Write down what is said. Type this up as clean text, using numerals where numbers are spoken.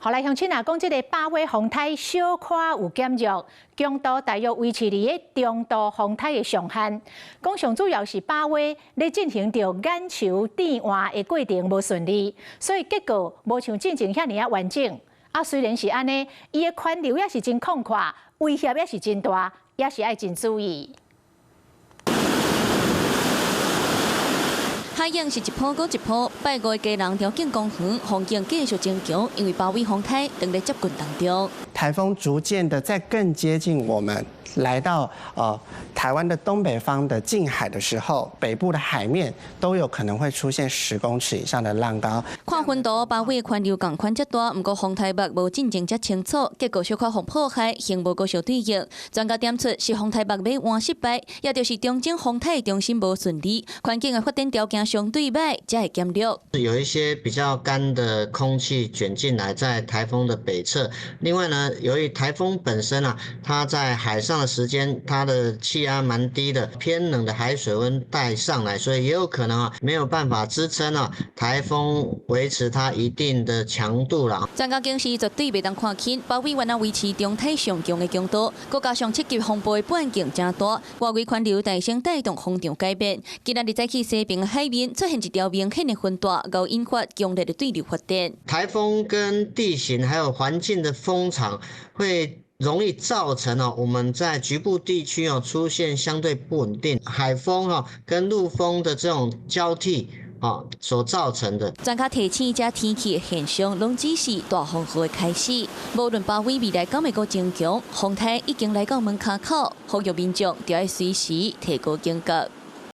後來鄉親也講，這個8月風颱小可有減弱，強度大約維持喺個中度風颱的上限。講上主要是8月咧進行着眼球轉換的過程無順利，所以結果無像進前遐爾完整。雖然是安尼，伊的寬流也是真寬闊，威脅也是真大，也是愛真注意。海洋是一波過一波，8月基隆條件公園風景繼續增強，因為8月風颱正在接近當中。颱風逐漸的在更接近我們，來到台灣的東北方的近海的時候，北部的海面都有可能會出現10公尺以上的浪高。看溫度，8月寬流共寬較大，不過風颱目無進前較清楚，結果小可風破壞，仍無夠小對應。專家點出是風颱目要換失敗，也就是中正風颱中心無順利，環境的發展條件相對歹，才會減弱。有一些比較乾的空氣捲進來，在颱風的北側。另外呢，由於颱風本身啊，它在海上的時間，它的氣壓蠻低的，偏冷的海水溫帶上來，所以也有可能啊，沒有辦法支撐啊颱風維持它一定的強度啦。專家警示絕對袂當看輕，8月原來維持中颱上強的強度，再加上7級風暴的半徑真大，外圍環流大聲帶動風場改變。今日早起西邊的海面出現一條明顯的雲帶，夠引發強烈的對流發展。颱風跟地形還有環境的風場會容易造成我們在局部地區出現相對不穩定，海風跟陸風的這種交替所造成的。專家提醒，這天氣的現象攏只是大風雨的開始。無論8月未來敢會閣增強，風颱已經來到門卡口，呼籲民眾就要隨時提高警覺。